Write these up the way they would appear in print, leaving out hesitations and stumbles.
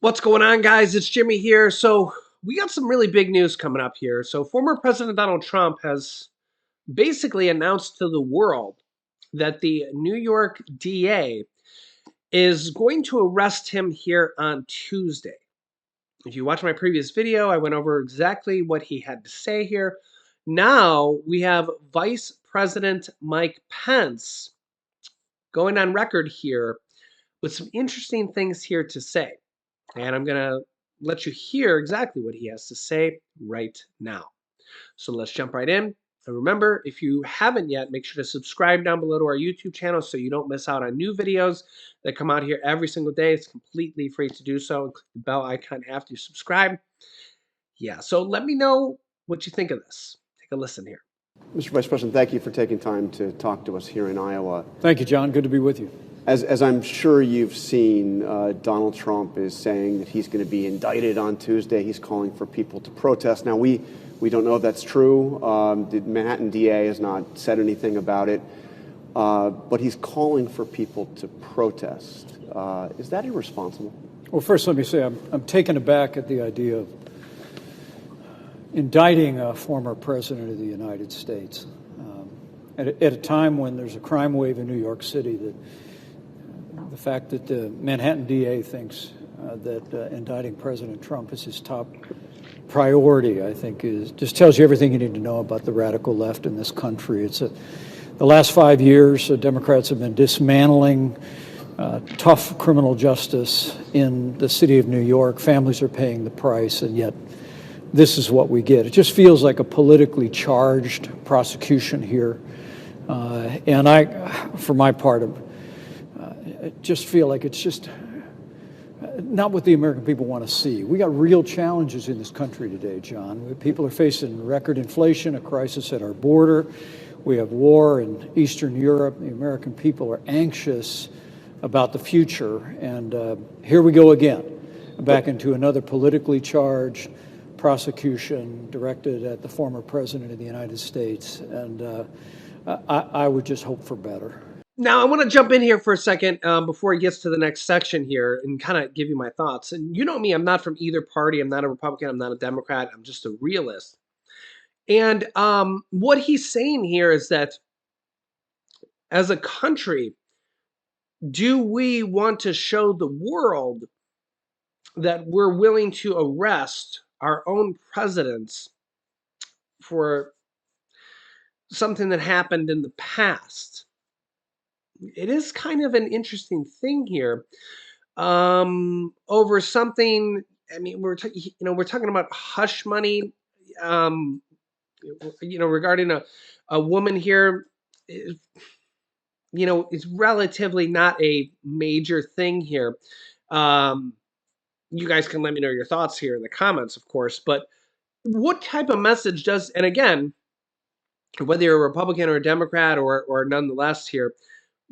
What's going on, guys? It's Jimmy here. So, we got some really big news coming up here. So, former President Donald Trump has basically announced to the world that the New York DA is going to arrest him here on Tuesday. If you watch my previous video, I went over exactly what he had to say here. Now, we have Vice President Mike Pence going on record here with some interesting things here to say. And I'm going to let you hear exactly what he has to say right now. So let's jump right in. And remember, if you haven't yet, make sure to subscribe down below to our YouTube channel so you don't miss out on new videos that come out here every single day. It's completely free to do so. And click the bell icon after you subscribe. Yeah, so let me know what you think of this. Take a listen here. Mr. Vice President, thank you for taking time to talk to us here in Iowa. Thank you, John. Good to be with you. As I'm sure you've seen, Donald Trump is saying that he's going to be indicted on Tuesday. He's calling for people to protest. Now, we don't know if that's true. The Manhattan DA has not said anything about it. But he's calling for people to protest. Is that irresponsible? Well, first, let me say I'm taken aback at the idea of indicting a former president of the United States. At a time when there's a crime wave in New York City, that the fact that the Manhattan DA thinks that indicting President Trump is his top priority, I think, just tells you everything you need to know about the radical left in this country. The last 5 years, Democrats have been dismantling tough criminal justice in the city of New York. Families are paying the price, and yet this is what we get. It just feels like a politically charged prosecution here. And I, for my part, just feel like it's just not what the American people want to see. We got real challenges in this country today, John. People are facing record inflation, a crisis at our border. We have war in Eastern Europe. The American people are anxious about the future. And here we go again, back into another politically charged prosecution directed at the former president of the United States. And I would just hope for better. Now, I want to jump in here for a second before he gets to the next section here and kind of give you my thoughts. And you know me, I'm not from either party. I'm not a Republican. I'm not a Democrat. I'm just a realist. And what he's saying here is that as a country, do we want to show the world that we're willing to arrest our own presidents for something that happened in the past? It is kind of an interesting thing here over something. I mean, we're talking about hush money. Regarding a woman here, it's relatively not a major thing here. You guys can let me know your thoughts here in the comments, of course. But what type of message does? And again, whether you're a Republican or a Democrat or nonetheless here,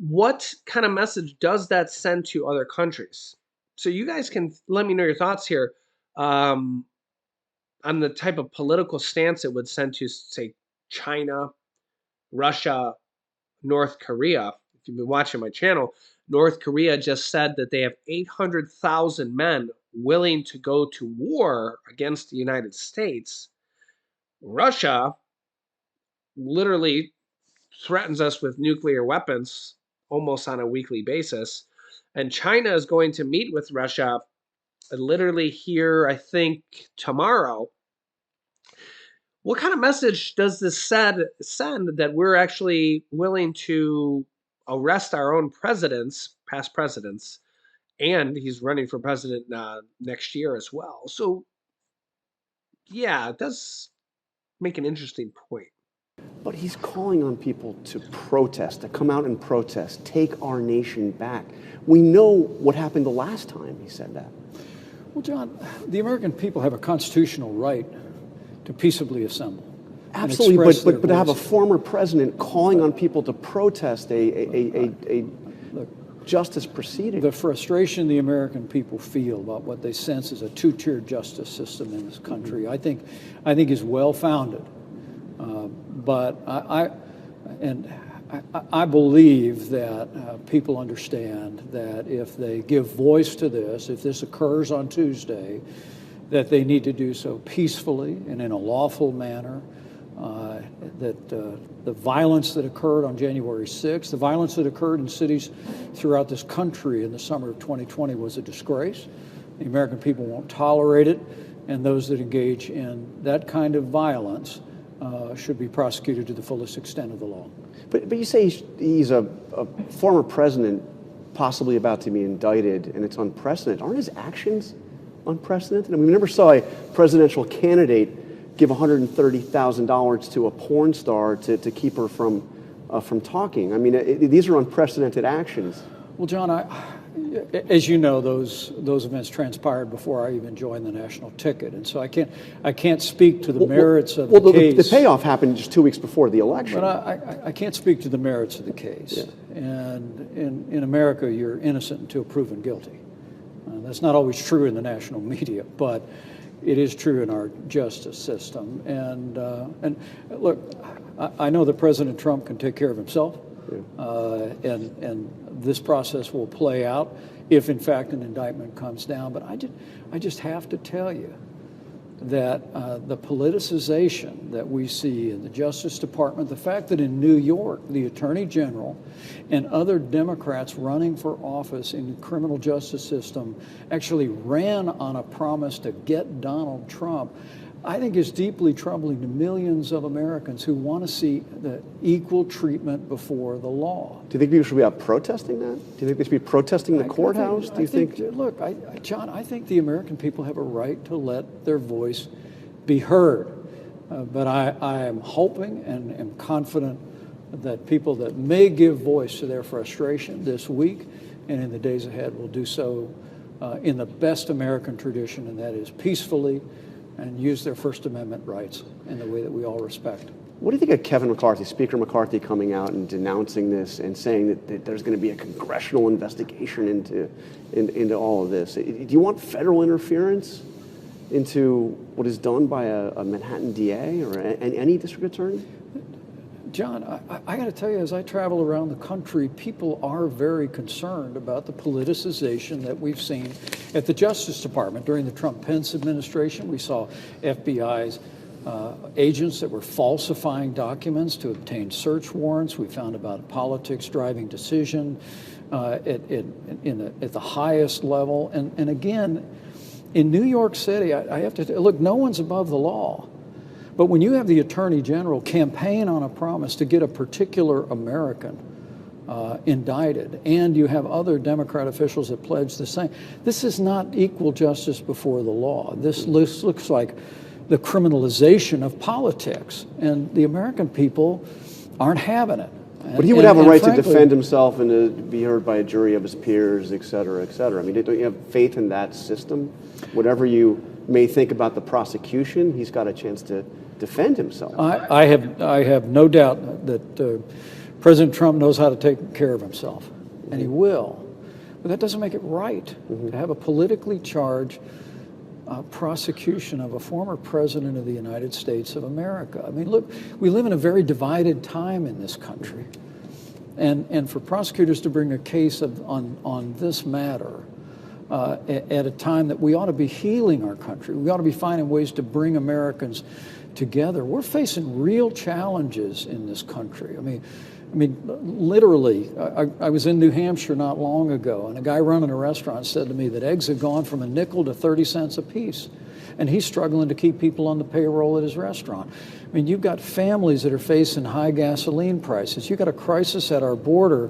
what kind of message does that send to other countries? So you guys can let me know your thoughts here on the type of political stance it would send to, say, China, Russia, North Korea. If you've been watching my channel, North Korea just said that they have 800,000 men willing to go to war against the United States. Russia literally threatens us with nuclear weapons almost on a weekly basis. And China is going to meet with Russia literally here, I think, tomorrow. What kind of message does this send that we're actually willing to arrest our own presidents, past presidents, and he's running for president next year as well? So, yeah, it does make an interesting point. But he's calling on people to protest, to come out and protest, take our nation back. We know what happened the last time he said that. Well, John, the American people have a constitutional right to peaceably assemble. Absolutely, but to have a former president calling on people to protest a justice proceeding. The frustration the American people feel about what they sense is a two-tiered justice system in this country, I think is well-founded. But I believe that people understand that if they give voice to this, if this occurs on Tuesday, that they need to do so peacefully and in a lawful manner, that the violence that occurred on January 6th, the violence that occurred in cities throughout this country in the summer of 2020 was a disgrace. The American people won't tolerate it, and those that engage in that kind of violence should be prosecuted to the fullest extent of the law. But you say he's a former president possibly about to be indicted, and it's unprecedented. Aren't his actions unprecedented? I mean, we never saw a presidential candidate give $130,000 to a porn star to keep her from talking. I mean, these are unprecedented actions. Well, John, as you know, those events transpired before I even joined the national ticket, and so I can't speak to the merits of the case. The payoff happened just 2 weeks before the election. But I can't speak to the merits of the case. Yeah. And in America, you're innocent until proven guilty. That's not always true in the national media, but it is true in our justice system. And look, I know that President Trump can take care of himself. Yeah. And this process will play out if, in fact, an indictment comes down. But I just have to tell you that the politicization that we see in the Justice Department, the fact that in New York, the Attorney General and other Democrats running for office in the criminal justice system actually ran on a promise to get Donald Trump, I think is deeply troubling to millions of Americans who want to see the equal treatment before the law. Do you think people should be out protesting that? Do you think they should be protesting the courthouse? Look, John, I think the American people have a right to let their voice be heard. But I am hoping and am confident that people that may give voice to their frustration this week and in the days ahead will do so in the best American tradition, and that is peacefully, and use their First Amendment rights in the way that we all respect. What do you think of Kevin McCarthy, Speaker McCarthy, coming out and denouncing this and saying that there's going to be a congressional investigation into all of this? Do you want federal interference into what is done by a Manhattan DA or any district attorney? John, I got to tell you, as I travel around the country, people are very concerned about the politicization that we've seen at the Justice Department. During the Trump-Pence administration, we saw FBI's agents that were falsifying documents to obtain search warrants. We found about politics driving decision at the highest level. And again, in New York City, I have to look, no one's above the law. But when you have the Attorney General campaign on a promise to get a particular American indicted, and you have other Democrat officials that pledge the same, this is not equal justice before the law. This looks like the criminalization of politics, and the American people aren't having it. But he would have a right to defend himself and to be heard by a jury of his peers, et cetera, et cetera. I mean, don't you have faith in that system? Whatever you may think about the prosecution, he's got a chance to defend himself. I have no doubt that President Trump knows how to take care of himself, and he will. But that doesn't make it right to have a politically charged prosecution of a former president of the United States of America. I mean, look, we live in a very divided time in this country, and for prosecutors to bring a case on this matter at a time that we ought to be healing our country, we ought to be finding ways to bring Americans together. We're facing real challenges in this country. I mean, literally, I was in New Hampshire not long ago, and a guy running a restaurant said to me that eggs have gone from a nickel to 30 cents a piece, and he's struggling to keep people on the payroll at his restaurant. I mean, you've got families that are facing high gasoline prices. You've got a crisis at our border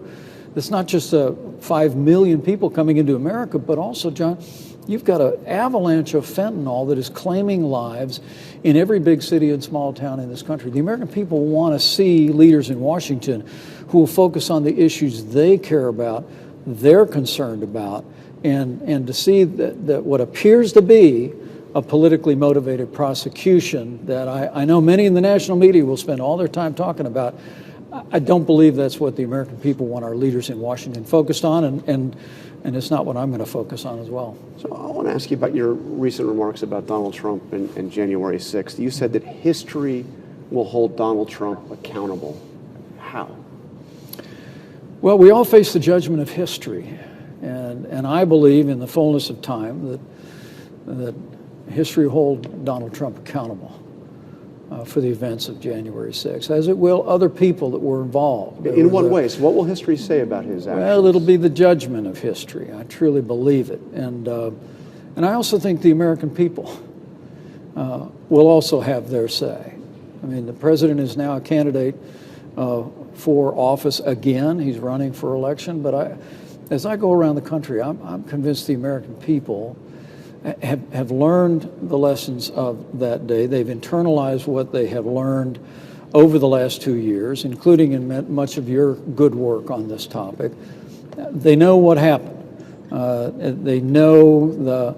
that's not just 5 million people coming into America, but also, John, you've got an avalanche of fentanyl that is claiming lives in every big city and small town in this country. The American people want to see leaders in Washington who will focus on the issues they care about, they're concerned about, and to see that what appears to be a politically motivated prosecution that I know many in the national media will spend all their time talking about. I don't believe that's what the American people want our leaders in Washington focused on, and it's not what I'm going to focus on as well. So I want to ask you about your recent remarks about Donald Trump and January 6th. You said that history will hold Donald Trump accountable. How? Well, we all face the judgment of history, and I believe in the fullness of time that history will hold Donald Trump accountable for the events of January 6th, as it will other people that were involved. In what ways? What will history say about his actions? Well, it'll be the judgment of history. I truly believe it, and I also think the American people will also have their say. I mean, the president is now a candidate for office again. He's running for election, but as I go around the country, I'm convinced the American people have learned the lessons of that day. They've internalized what they have learned over the last 2 years, including in much of your good work on this topic. They know what happened. They know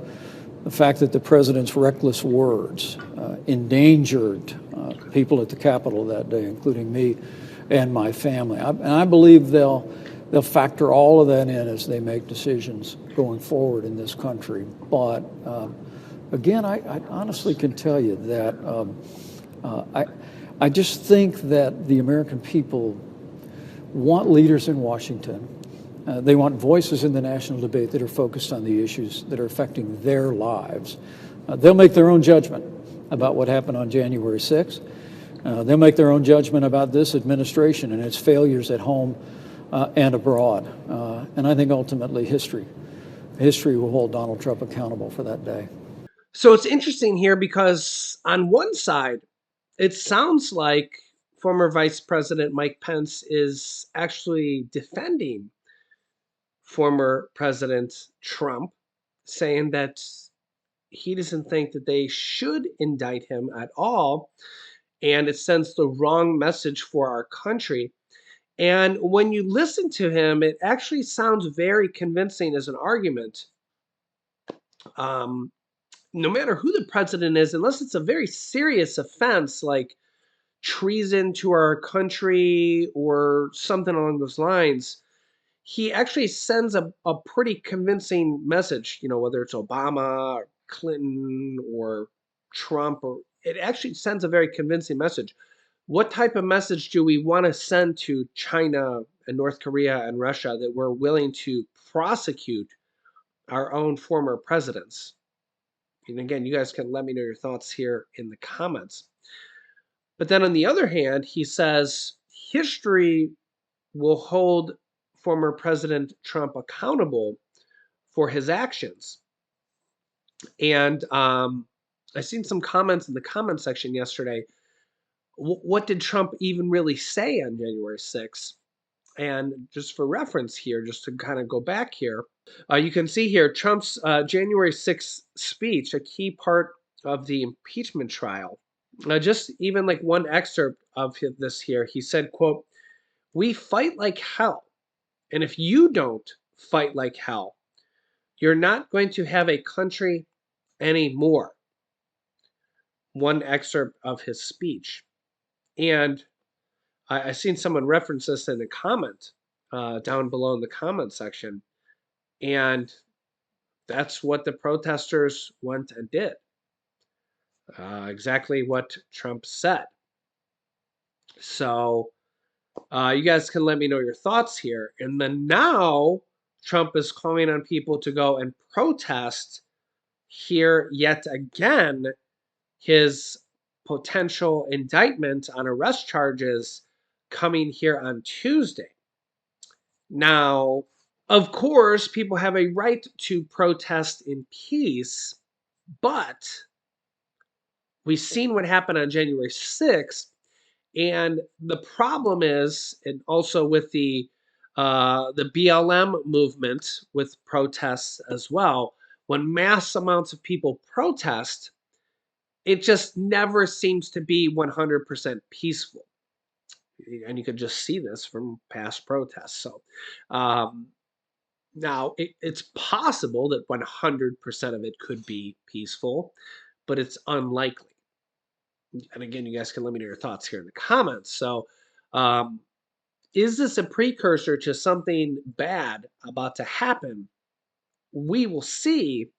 the fact that the president's reckless words endangered people at the Capitol that day, including me and my family. And I believe they'll factor all of that in as they make decisions going forward in this country. But again, I honestly can tell you that I just think that the American people want leaders in Washington. They want voices in the national debate that are focused on the issues that are affecting their lives. They'll make their own judgment about what happened on January 6th. They'll make their own judgment about this administration and its failures at home and abroad. And I think ultimately history will hold Donald Trump accountable for that day. So it's interesting here because on one side, it sounds like former Vice President Mike Pence is actually defending former President Trump, saying that he doesn't think that they should indict him at all, and it sends the wrong message for our country. And when you listen to him, it actually sounds very convincing as an argument. Um, no matter who the president is, unless it's a very serious offense like treason to our country or something along those lines, he actually sends a pretty convincing message, whether it's Obama or Clinton or Trump, or it actually sends a very convincing message. What type of message do we want to send to China and North Korea and Russia that we're willing to prosecute our own former presidents? And again, you guys can let me know your thoughts here in the comments. But then on the other hand, he says history will hold former President Trump accountable for his actions. And I seen some comments in the comment section yesterday. What did Trump even really say on January 6th? And just for reference here, just to kind of go back here, you can see here Trump's January 6th speech, a key part of the impeachment trial. Just even like one excerpt of this here, he said, quote, "We fight like hell. And if you don't fight like hell, you're not going to have a country anymore." One excerpt of his speech. And I seen someone reference this in a comment down below in the comment section. And that's what the protesters went and did. Exactly what Trump said. So you guys can let me know your thoughts here. And then now Trump is calling on people to go and protest here yet again his potential indictment on arrest charges coming here on Tuesday. Now, of course, people have a right to protest in peace, but we've seen what happened on January 6th. And the problem is, and also with the BLM movement with protests as well, when mass amounts of people protest, it just never seems to be 100% peaceful. And you could just see this from past protests. So now it's possible that 100% of it could be peaceful, but it's unlikely. And again, you guys can let me know your thoughts here in the comments. So is this a precursor to something bad about to happen? We will see.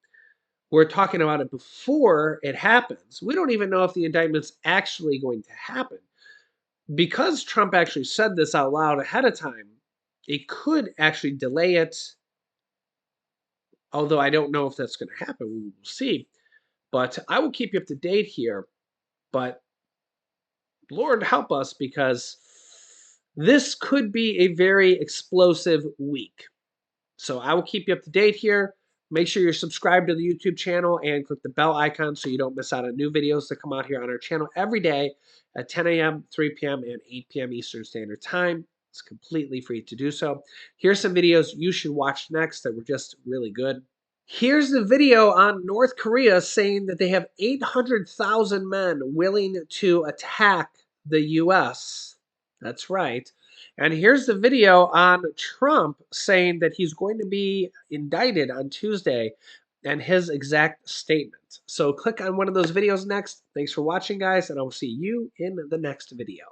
We're talking about it before it happens. We don't even know if the indictment's actually going to happen. Because Trump actually said this out loud ahead of time, It could actually delay it, although I don't know if that's going to happen. We will see. But I will keep you up to date here. But Lord help us, because this could be a very explosive week. So I will keep you up to date here. Make sure you're subscribed to the YouTube channel and click the bell icon so you don't miss out on new videos that come out here on our channel every day at 10 a.m., 3 p.m., and 8 p.m. Eastern Standard Time. It's completely free to do so. Here's some videos you should watch next that were just really good. Here's the video on North Korea saying that they have 800,000 men willing to attack the U.S. That's right. And here's the video on Trump saying that he's going to be indicted on Tuesday and his exact statement. So click on one of those videos next. Thanks for watching, guys, and I will see you in the next video.